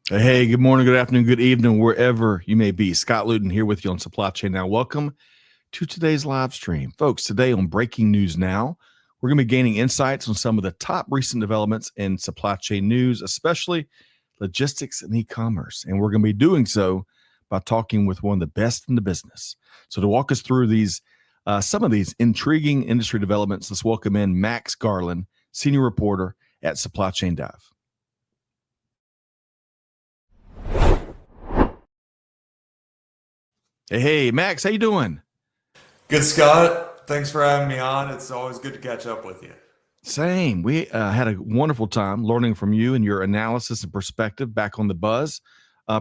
Hey, good morning, good afternoon, good evening, wherever you may be. Scott Luton here with you on Supply Chain Now. Welcome to today's live stream. Folks, today on Breaking News Now, we're going to be gaining insights on some of the top recent developments in supply chain news, especially logistics and e-commerce. And we're going to be doing so by talking with one of the best in the business. So to walk us through some of these intriguing industry developments, let's welcome in Max Garland, senior reporter at Supply Chain Dive. Hey, Max, how you doing? Good, Scott. Thanks for having me on. It's always good to catch up with you. Same. We had a wonderful time learning from you and your analysis and perspective back on the Buzz,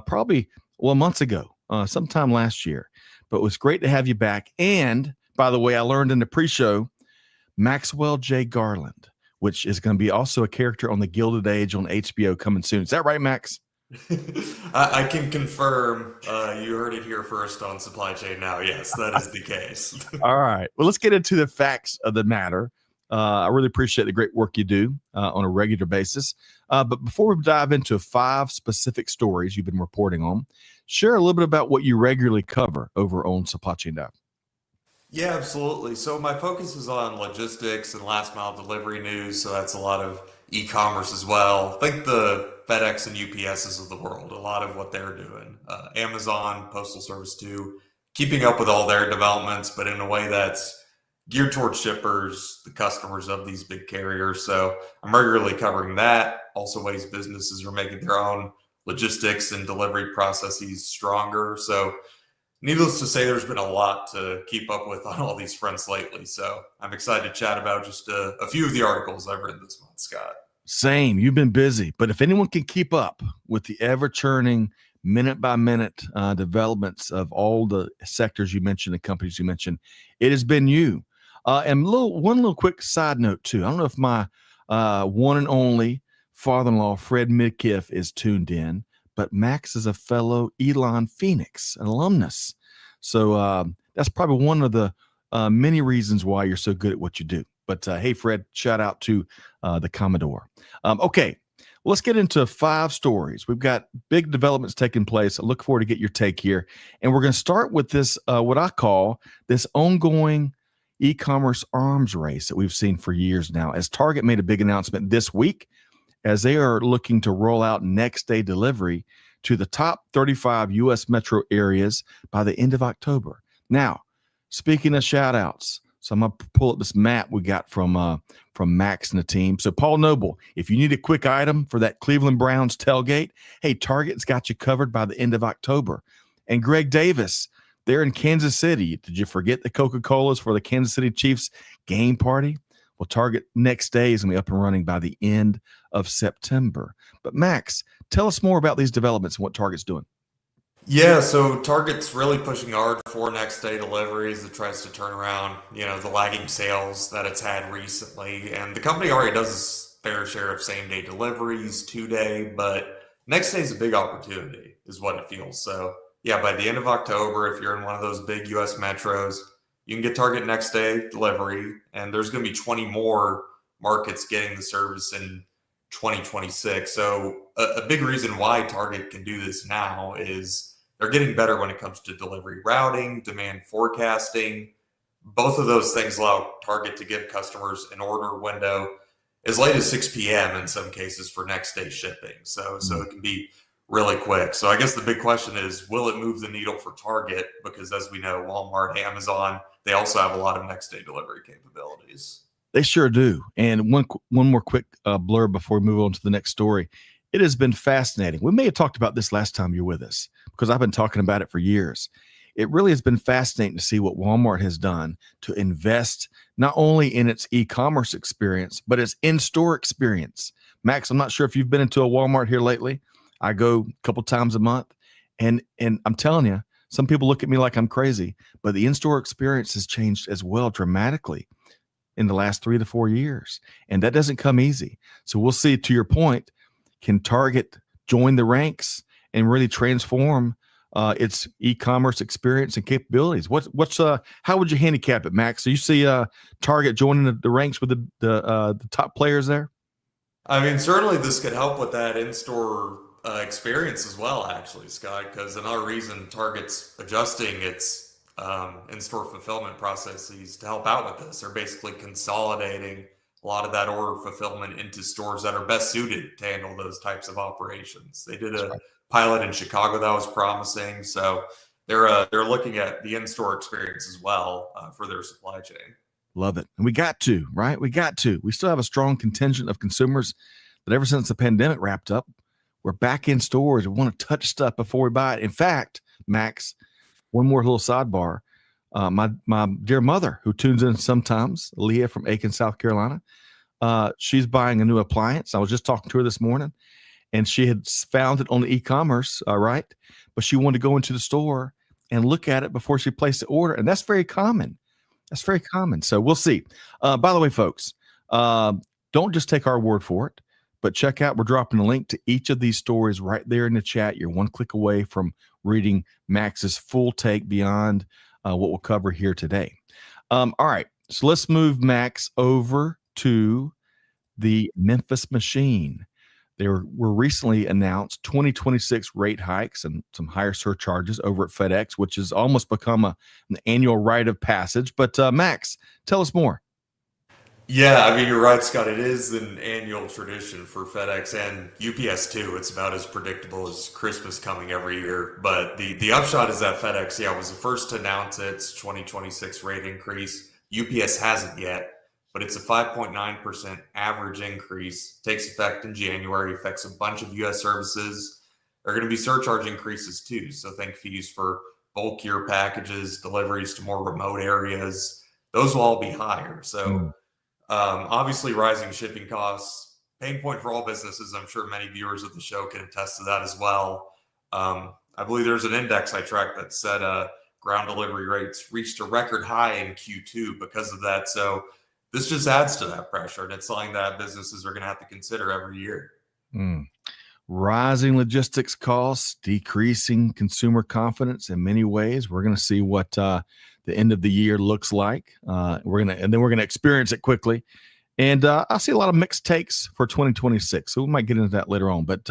probably months ago, sometime last year. But it was great to have you back. And by the way, I learned in the pre-show, Maxwell J. Garland, which is going to be also a character on The Gilded Age on HBO coming soon. Is that right, Max? I can confirm you heard it here first on Supply Chain Now. Yes, that is the case. All right. Well, let's get into the facts of the matter. I really appreciate the great work you do on a regular basis. But before we dive into 5 specific stories you've been reporting on, share a little bit about what you regularly cover over on Supply Chain Dive. Yeah, absolutely. So my focus is on logistics and last mile delivery news. So that's a lot of e-commerce as well. Think the FedEx and UPSs of the world, a lot of what they're doing. Amazon, Postal Service too, keeping up with all their developments, but in a way that's geared towards shippers, the customers of these big carriers. So I'm regularly covering that. Also ways businesses are making their own logistics and delivery processes stronger. So needless to say, there's been a lot to keep up with on all these fronts lately. So I'm excited to chat about just a few of the articles I've read this month, Scott. Same. You've been busy, but if anyone can keep up with the ever churning minute by minute developments of all the sectors you mentioned, the companies you mentioned, it has been you. And one little quick side note too. I don't know if my one and only father-in-law, Fred Midkiff, is tuned in, but Max is a fellow Elon Phoenix, an alumnus. So that's probably one of the many reasons why you're so good at what you do. But hey, Fred, shout out to the Commodore. Okay, let's get into 5 stories. We've got big developments taking place. I look forward to get your take here. And we're going to start with this, what I call this ongoing e-commerce arms race that we've seen for years now, as Target made a big announcement this week as they are looking to roll out next day delivery to the top 35 U.S. metro areas by the end of October. Now, speaking of shout outs, so I'm going to pull up this map we got from Max and the team. So Paul Noble, if you need a quick item for that Cleveland Browns tailgate, hey, Target's got you covered by the end of October. And Greg Davis, they're in Kansas City. Did you forget the Coca-Colas for the Kansas City Chiefs game party? Well, Target next day is going to be up and running by the end of September. But Max, tell us more about these developments and what Target's doing. Yeah, so Target's really pushing hard for next day deliveries. It tries to turn around, the lagging sales that it's had recently. And the company already does its fair share of same day deliveries, 2-day, but next day is a big opportunity, is what it feels. So, yeah, by the end of October, if you're in one of those big US metros, you can get Target next day delivery. And there's going to be 20 more markets getting the service in 2026. So, a big reason why Target can do this now is they're getting better when it comes to delivery routing, demand forecasting. Both of those things allow Target to give customers an order window as late as 6 p.m. in some cases for next day shipping. So it can be really quick. So I guess the big question is, will it move the needle for Target? Because as we know, Walmart, Amazon, they also have a lot of next day delivery capabilities. They sure do. And one more quick blurb before we move on to the next story. It has been fascinating. We may have talked about this last time you were with us because I've been talking about it for years. It really has been fascinating to see what Walmart has done to invest not only in its e-commerce experience, but its in-store experience. Max, I'm not sure if you've been into a Walmart here lately. I go a couple times a month, and I'm telling you, some people look at me like I'm crazy, but the in-store experience has changed as well dramatically in the last 3 to 4 years. And that doesn't come easy. So we'll see, to your point, can Target join the ranks and really transform its e-commerce experience and capabilities? How would you handicap it, Max? So you see Target joining the ranks with the top players there? I mean, certainly this could help with that in-store experience as well, actually, Scott, because another reason Target's adjusting its in-store fulfillment processes to help out with this, they're basically consolidating a lot of that order fulfillment into stores that are best suited to handle those types of operations. They did a pilot in Chicago that was promising, so they're looking at the in-store experience as well for their supply chain. Love it. And we got to, right? We got to. We still have a strong contingent of consumers that ever since the pandemic wrapped up, we're back in stores and want to touch stuff before we buy it. In fact, Max, one more little sidebar. My dear mother, who tunes in sometimes, Leah from Aiken, South Carolina, she's buying a new appliance. I was just talking to her this morning, and she had found it on the e-commerce, right? But she wanted to go into the store and look at it before she placed the order, and that's very common. That's very common. So we'll see. By the way, folks, don't just take our word for it, but check out, we're dropping a link to each of these stories right there in the chat. You're one click away from reading Max's full take beyond what we'll cover here today. All right, so let's move Max over to the Memphis machine. There were recently announced 2026 rate hikes and some higher surcharges over at FedEx, which has almost become an annual rite of passage. But Max, tell us more. Yeah, I mean, you're right, Scott. It is an annual tradition for FedEx and UPS too. It's about as predictable as Christmas coming every year. But the upshot is that FedEx, was the first to announce its 2026 rate increase. UPS hasn't yet, but it's a 5.9% average increase. Takes effect in January, affects a bunch of U.S. services. There are going to be surcharge increases too. So think fees for bulkier packages, deliveries to more remote areas. Those will all be higher. So obviously rising shipping costs, pain point for all businesses. I'm sure many viewers of the show can attest to that as well. I believe there's an index I tracked that said ground delivery rates reached a record high in Q2 because of that. So this just adds to that pressure, and it's something that businesses are going to have to consider every year. Rising logistics costs, decreasing consumer confidence in many ways. We're going to see what the end of the year looks like. Then we're going to experience it quickly. And I see a lot of mixed takes for 2026. So we might get into that later on. But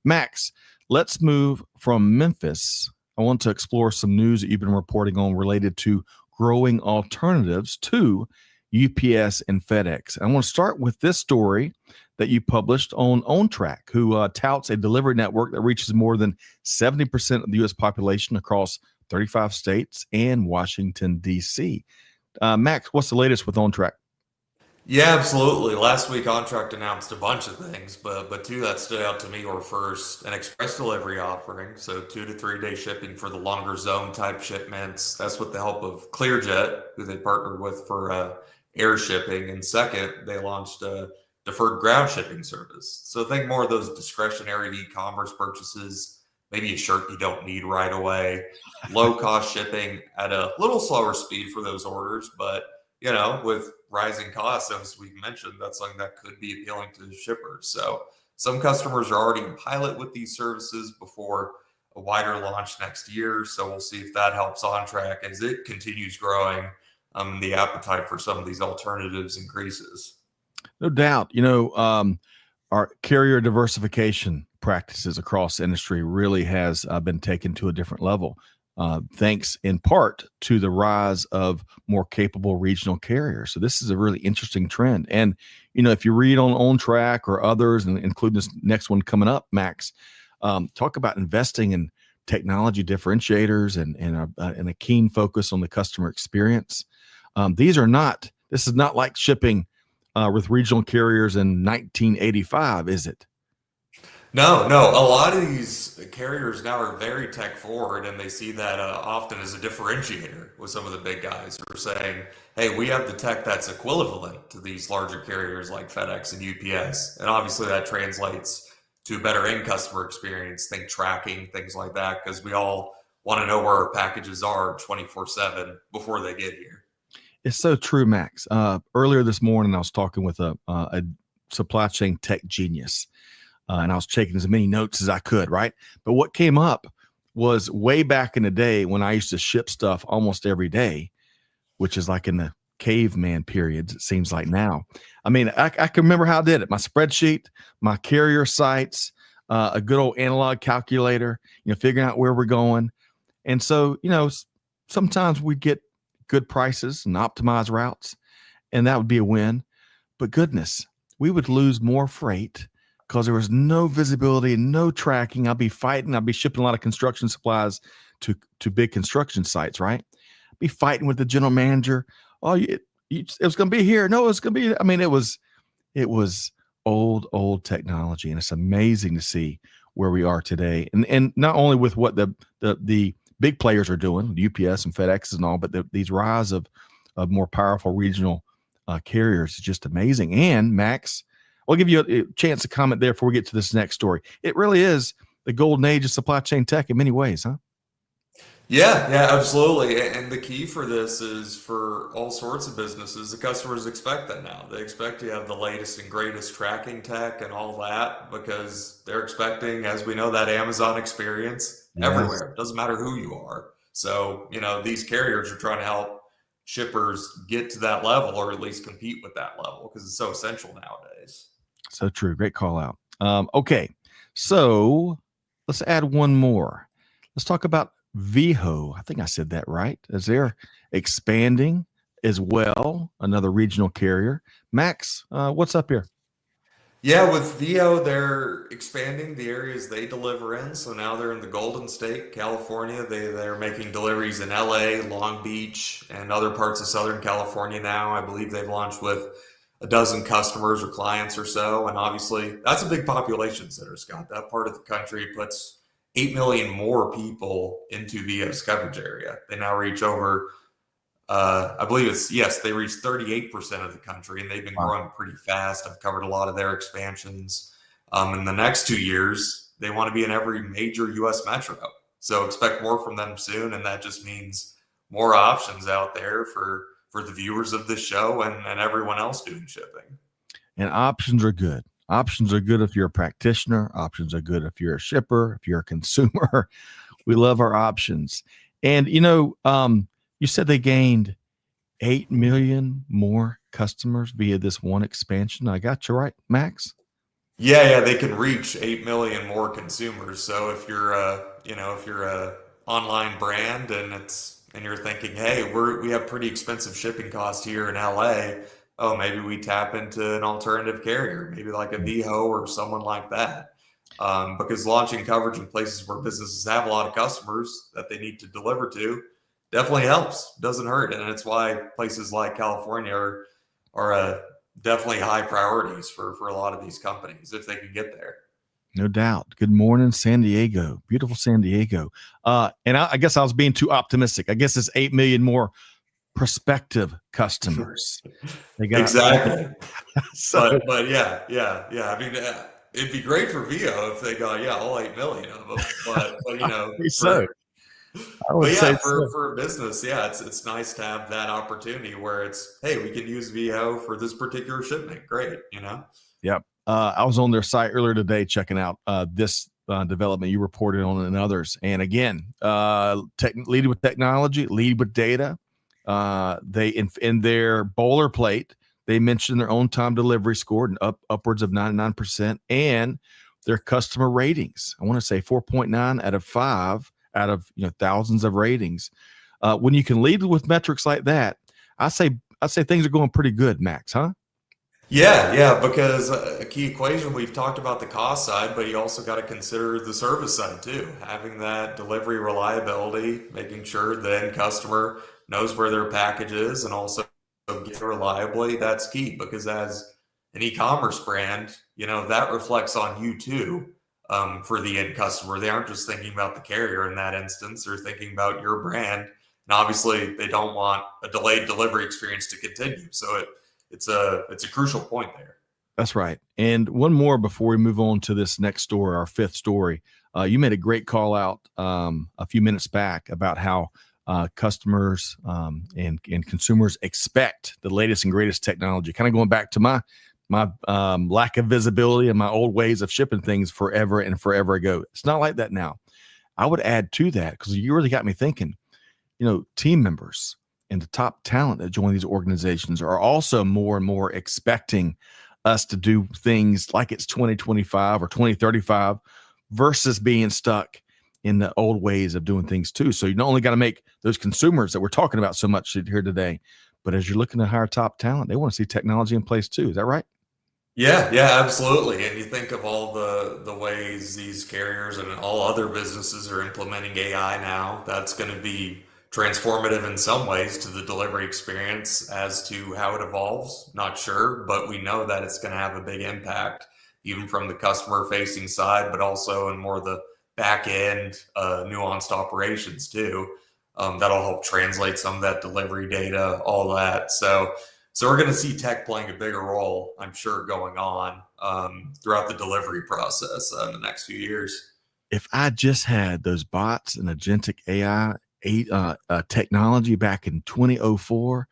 Max, let's move from Memphis. I want to explore some news that you've been reporting on related to growing alternatives to UPS and FedEx. I want to start with this story that you published on OnTrack, who touts a delivery network that reaches more than 70% of the U.S. population across 35 states and Washington, D.C. Max, what's the latest with OnTrack? Yeah, absolutely. Last week, OnTrack announced a bunch of things, but two that stood out to me were first, an express delivery offering, so 2 to 3 day shipping for the longer zone type shipments. That's with the help of ClearJet, who they partnered with for air shipping. And second, they launched a deferred ground shipping service. So think more of those discretionary e-commerce purchases, maybe a shirt you don't need right away, low cost shipping at a little slower speed for those orders. But, with rising costs, as we mentioned, that's something that could be appealing to shippers. So some customers are already in pilot with these services before a wider launch next year. So we'll see if that helps OnTrack as it continues growing. The appetite for some of these alternatives increases. No doubt. Our carrier diversification practices across the industry really has been taken to a different level, thanks in part to the rise of more capable regional carriers. So this is a really interesting trend. And, if you read on OnTrack or others, and including this next one coming up, Max, talk about investing in technology differentiators and a keen focus on the customer experience. This is not like shipping with regional carriers in 1985, is it? No. A lot of these carriers now are very tech forward, and they see that often as a differentiator with some of the big guys who are saying, hey, we have the tech that's equivalent to these larger carriers like FedEx and UPS. And obviously that translates to a better end customer experience, think tracking, things like that, because we all want to know where our packages are 24/7 before they get here. It's so true, Max. Earlier this morning, I was talking with a supply chain tech genius, and I was taking as many notes as I could, right? But what came up was way back in the day when I used to ship stuff almost every day, which is like in the caveman periods, it seems like now. I mean, I can remember how I did it. My spreadsheet, my carrier sites, a good old analog calculator, figuring out where we're going. And so, sometimes we get good prices and optimize routes, and that would be a win. But goodness, we would lose more freight because there was no visibility and no tracking. I'll be shipping a lot of construction supplies to big construction sites, right? Be fighting with the general manager. Oh, it was going to be here. No, it's going to be. I mean, it was old technology, and it's amazing to see where we are today. And not only with what the big players are doing, UPS and FedEx and all, but these rise of more powerful regional carriers is just amazing. And Max, I'll give you a chance to comment there before we get to this next story. It really is the golden age of supply chain tech in many ways, huh? Yeah, absolutely. And the key for this is for all sorts of businesses, the customers expect that now. They expect to have the latest and greatest tracking tech and all that because they're expecting, as we know, that Amazon experience everywhere. It doesn't matter who you are. So, these carriers are trying to help shippers get to that level or at least compete with that level because it's so essential nowadays. So true. Great call out. Okay. So let's add one more. Let's talk about Veho. I think I said that right. As they're expanding as well, another regional carrier. Max, what's up here? Yeah, with Veho, they're expanding the areas they deliver in. So now they're in the Golden State, California. They're making deliveries in LA, Long Beach, and other parts of Southern California now. I believe they've launched with a dozen customers or clients or so. And obviously, that's a big population center, Scott. That part of the country puts 8 million more people into Veho's coverage area. They now reach over, I believe they reach 38% of the country, and they've been growing pretty fast. I've covered a lot of their expansions. In the next 2 years, they want to be in every major U.S. metro. So expect more from them soon, and that just means more options out there for the viewers of this show and everyone else doing shipping. And options are good. Options are good if you're a practitioner. Options are good if you're a shipper, if you're a consumer. We love our options. And, you said they gained 8 million more customers via this one expansion. I got you right, Max? Yeah, they can reach 8 million more consumers. So if you're a online brand and you're thinking, hey, we have pretty expensive shipping costs here in LA. Oh, maybe we tap into an alternative carrier, maybe like a Veho or someone like that. Because launching coverage in places where businesses have a lot of customers that they need to deliver to definitely helps, doesn't hurt. And it's why places like California are definitely high priorities for a lot of these companies if they can get there. No doubt. Good morning, San Diego. Beautiful San Diego. And I guess I was being too optimistic. I guess it's 8 million more prospective customers. Exactly. but yeah. I mean, it'd be great for Veho if they got all 8 million of them. But for a business, it's nice to have that opportunity where it's, hey, we can use Veho for this particular shipment. Great, Yep. I was on their site earlier today checking out this development you reported on and others. And again, lead with technology, lead with data. They in their boilerplate, they mentioned their own time delivery scored upwards of 99%, and their customer ratings. I want to say 4.9 out of 5 out of thousands of ratings. When you can lead with metrics like that, I say things are going pretty good, Max, huh? Yeah, because a key equation, we've talked about the cost side, but you also got to consider the service side too. Having that delivery reliability, making sure the end customer knows where their package is and also get it reliably, that's key because as an e-commerce brand, that reflects on you too for the end customer. They aren't just thinking about the carrier in that instance, they're thinking about your brand. And obviously they don't want a delayed delivery experience to continue. So it's a crucial point there. That's right. And one more before we move on to this next story, our fifth story. You made a great call out a few minutes back about how customers and consumers expect the latest and greatest technology. Kind of going back to my lack of visibility and my old ways of shipping things forever and forever ago. It's not like that now. I would add to that because you really got me thinking. Team members and the top talent that join these organizations are also more and more expecting us to do things like it's 2025 or 2035 versus being stuck in the old ways of doing things too. So you not only got to make those consumers that we're talking about so much here today, but as you're looking to hire top talent, they want to see technology in place too. Is that right? Yeah, absolutely. And you think of all the ways these carriers and all other businesses are implementing AI now, that's going to be transformative in some ways to the delivery experience. As to how it evolves, not sure, but we know that it's going to have a big impact, even from the customer facing side, but also in more the back end, nuanced operations too. That'll help translate some of that delivery data, all that. So we're going to see tech playing a bigger role, I'm sure, going on throughout the delivery process in the next few years. If I just had those bots and agentic AI technology back in 2004,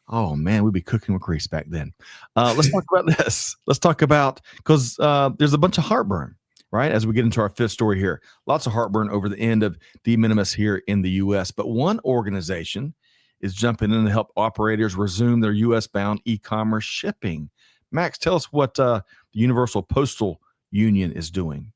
oh man, we'd be cooking with grease back then. Let's talk about this. Let's talk about, because there's a bunch of heartburn, right? As we get into our fifth story here, lots of heartburn over the end of de minimis here in the U.S. But one organization is jumping in to help operators resume their U.S. bound e-commerce shipping. Max, tell us what the Universal Postal Union is doing.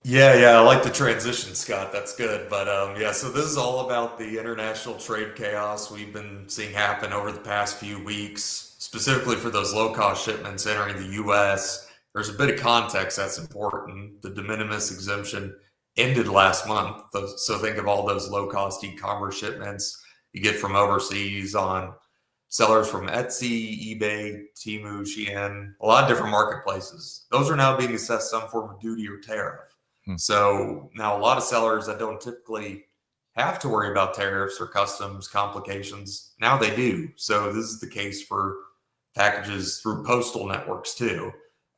Yeah, I like the transition, Scott. That's good. But yeah, so this is all about the international trade chaos we've been seeing happen over the past few weeks, specifically for those low-cost shipments entering the U.S. There's a bit of context that's important. The de minimis exemption ended last month. So think of all those low-cost e-commerce shipments you get from overseas on sellers from Etsy, eBay, Temu, Shein, a lot of different marketplaces. Those are now being assessed some form of duty or tariff. So now a lot of sellers that don't typically have to worry about tariffs or customs complications, now they do. So this is the case for packages through postal networks too.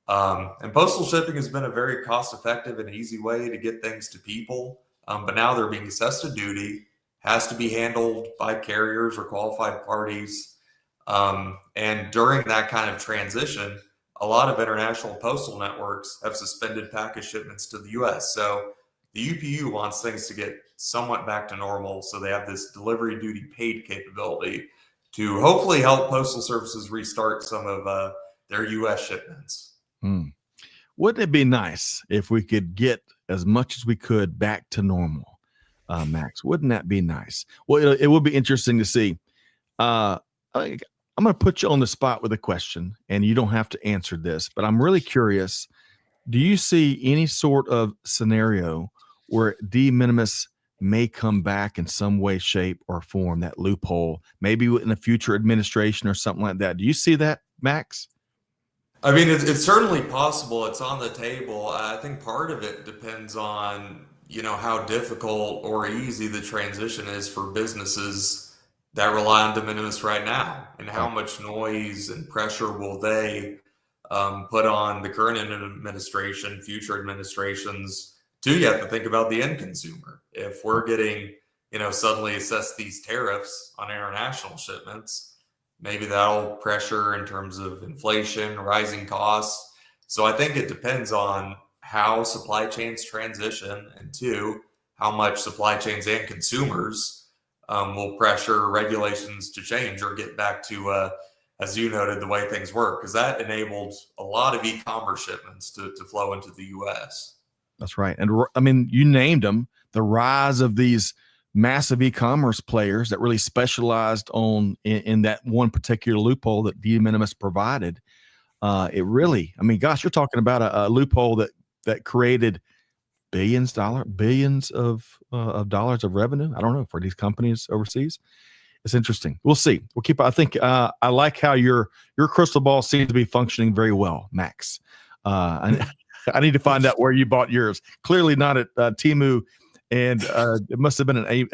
And postal shipping has been a very cost-effective and easy way to get things to people. But now they're being assessed a duty, has to be handled by carriers or qualified parties. And during that kind of transition, a lot of international postal networks have suspended package shipments to the US. So the UPU wants things to get somewhat back to normal. So they have this delivery duty paid capability to hopefully help postal services restart some of their US shipments. Wouldn't it be nice if we could get as much as we could back to normal? Max, wouldn't that be nice? Well, it would be interesting to see. I'm going to put you on the spot with a question, and you don't have to answer this, but I'm really curious. Do you see any sort of scenario where de minimis may come back in some way, shape, or form, that loophole, maybe in a future administration or something like that? Do you see that, Max? I mean, it's certainly possible. It's on the table. I think part of it depends on how difficult or easy the transition is for businesses that rely on de minimis right now, and how much noise and pressure will they put on the current administration, future administrations, too. You have to think about the end consumer. If we're getting, suddenly assess these tariffs on international shipments, maybe that'll pressure in terms of inflation, rising costs. So I think it depends on how supply chains transition, and two, how much supply chains and consumers will pressure regulations to change or get back to, as you noted, the way things work, because that enabled a lot of e-commerce shipments to flow into the U.S. That's right. And I mean, you named them, the rise of these massive e-commerce players that really specialized in that one particular loophole that de minimis provided. It really, I mean, gosh, you're talking about a loophole that created billions of dollars of revenue. I don't know, for these companies overseas. It's interesting. We'll see. We'll keep. I think I like how your crystal ball seems to be functioning very well, Max. I need to find out where you bought yours. Clearly not at Temu, and it must have been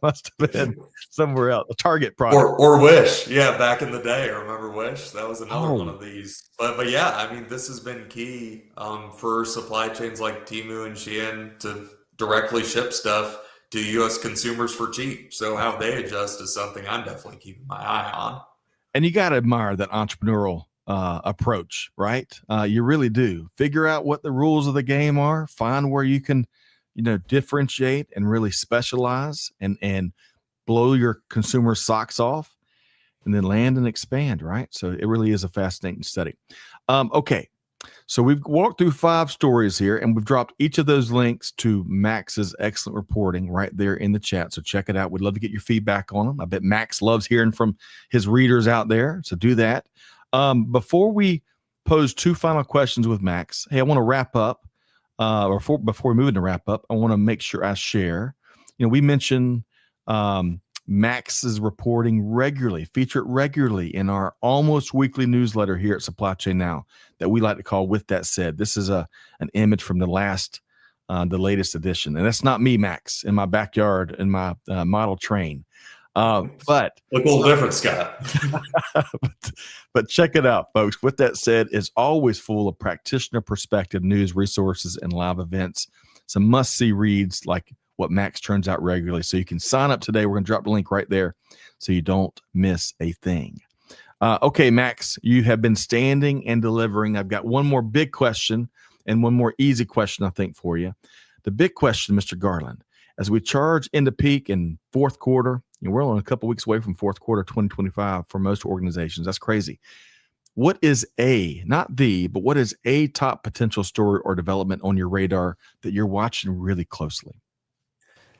must have been somewhere else, a Target product or Wish. Yeah, back in the day, I remember Wish. That was another one of these. But yeah, I mean, this has been key for supply chains like Temu and Shein to directly ship stuff to U.S. consumers for cheap. So how they adjust is something I'm definitely keeping my eye on. And you got to admire that entrepreneurial approach, right? You really do. Figure out what the rules of the game are, find where you can, differentiate and really specialize and blow your consumer socks off, and then land and expand, right? So it really is a fascinating study. Okay. So we've walked through 5 stories here, and we've dropped each of those links to Max's excellent reporting right there in the chat. So check it out. We'd love to get your feedback on them. I bet Max loves hearing from his readers out there. So do that. Before we pose 2 final questions with Max, hey, I want to wrap up. Before we move into wrap up, I want to make sure I share. We mentioned Max is reporting regularly, featured regularly in our almost weekly newsletter here at Supply Chain Now that we like to call With That Said. This is an image from the latest edition. And that's not me, Max, in my backyard in my model train. But look a little different, Scott. but check it out, folks. With That Said is always full of practitioner perspective, news, resources, and live events. Some must-see reads like what Max turns out regularly. So you can sign up today. We're going to drop the link right there so you don't miss a thing. Okay, Max, you have been standing and delivering. I've got one more big question and one more easy question, I think, for you. The big question, Mr. Garland, as we charge into peak in fourth quarter, we're only a couple weeks away from fourth quarter 2025 for most organizations. That's crazy. What is but what is a top potential story or development on your radar that you're watching really closely?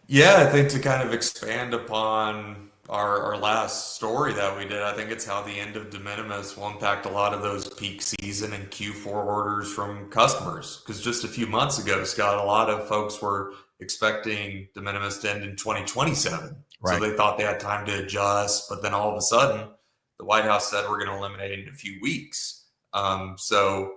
Yeah, I think to kind of expand upon our last story that we did, I think it's how the end of de minimis will impact a lot of those peak season and Q4 orders from customers. Because just a few months ago, Scott, a lot of folks were expecting de minimis to end in 2027. Right. So they thought they had time to adjust, but then all of a sudden, the White House said we're going to eliminate it in a few weeks. So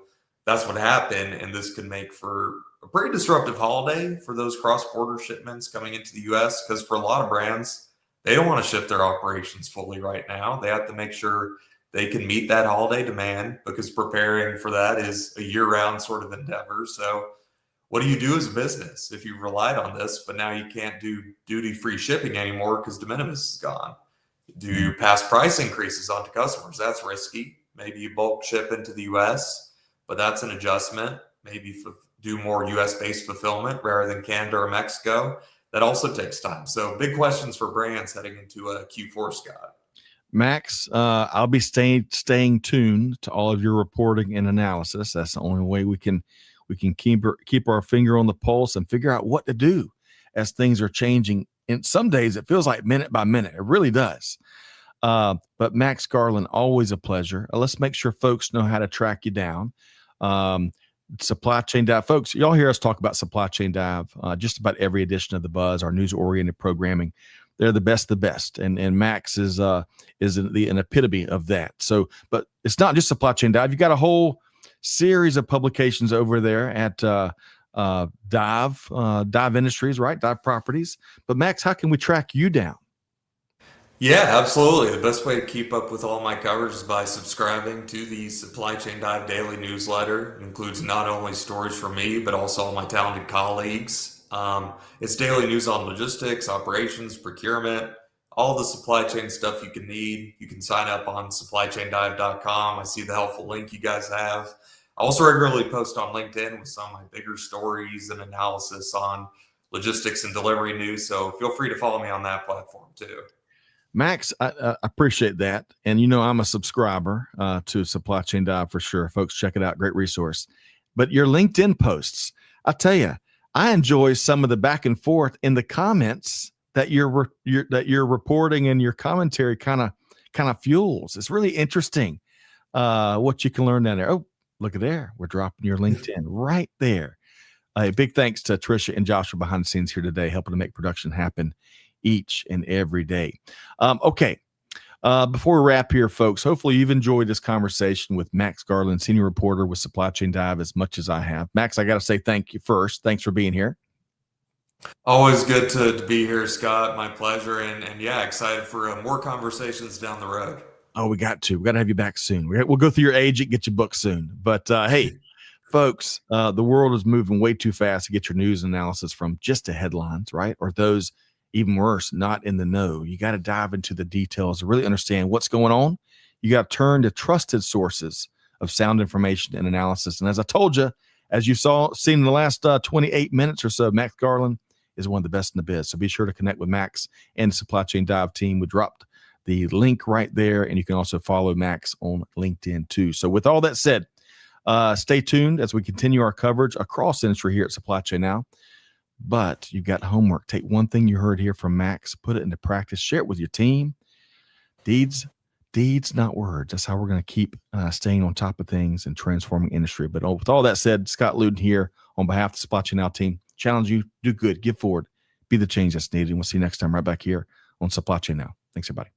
that's what happened, and this could make for a pretty disruptive holiday for those cross-border shipments coming into the U.S. because for a lot of brands, they don't want to shift their operations fully right now. They have to make sure they can meet that holiday demand because preparing for that is a year-round sort of endeavor. So what do you do as a business if you relied on this, but now you can't do duty-free shipping anymore because de minimis is gone? Do you pass price increases onto customers? That's risky. Maybe you bulk ship into the U.S., but that's an adjustment. Maybe do more U.S.-based fulfillment rather than Canada or Mexico. That also takes time. So big questions for brands heading into a Q4, Scott. Max, I'll be staying tuned to all of your reporting and analysis. That's the only way we can keep our finger on the pulse and figure out what to do as things are changing. And some days it feels like minute by minute. It really does. But Max Garland, always a pleasure. Let's make sure folks know how to track you down. Supply Chain Dive, folks, y'all hear us talk about Supply Chain Dive just about every edition of the Buzz, our news-oriented programming. They're the best of the best, and Max is an epitome of that. So, but it's not just Supply Chain Dive. You got a whole series of publications over there at Dive Industries, right? Dive Properties. But Max, how can we track you down? Yeah, absolutely. The best way to keep up with all my coverage is by subscribing to the Supply Chain Dive daily newsletter. It includes not only stories from me, but also all my talented colleagues. It's daily news on logistics, operations, procurement, all the supply chain stuff you can need. You can sign up on supplychaindive.com. I see the helpful link you guys have. I also regularly post on LinkedIn with some of my bigger stories and analysis on logistics and delivery news. So feel free to follow me on that platform too. Max, I appreciate that. And I'm a subscriber to Supply Chain Dive for sure. Folks, check it out. Great resource. But your LinkedIn posts, I tell you, I enjoy some of the back and forth in the comments that you're reporting and your commentary kind of fuels. It's really interesting what you can learn down there. Oh, look at there. We're dropping your LinkedIn right there. A big thanks to Tricia and Joshua behind the scenes here today, helping to make production happen each and every day. Okay. Before we wrap here, folks, hopefully you've enjoyed this conversation with Max Garland, senior reporter with Supply Chain Dive, as much as I have. Max, I got to say thank you first. Thanks for being here. Always good to be here, Scott. My pleasure. And yeah, excited for more conversations down the road. Oh, we got to have you back soon. We'll go through your agent, get you booked soon. But hey, folks, the world is moving way too fast to get your news analysis from just the headlines, right? Or those, even worse, not in the know. You got to dive into the details to really understand what's going on. You got to turn to trusted sources of sound information and analysis. And as I told you, as you seen in the last 28 minutes or so, Max Garland is one of the best in the biz. So be sure to connect with Max and the Supply Chain Dive team. We dropped the link right there, and you can also follow Max on LinkedIn too. So with all that said, Stay tuned as we continue our coverage across the industry here at Supply Chain Now. But you've got homework. Take one thing you heard here from Max, put it into practice, share it with your team. Deeds, not words. That's how we're going to keep staying on top of things and transforming industry. But with all that said, Scott Luton here on behalf of the Supply Chain Now team, challenge you, do good, give forward, be the change that's needed. And we'll see you next time right back here on Supply Chain Now. Thanks, everybody.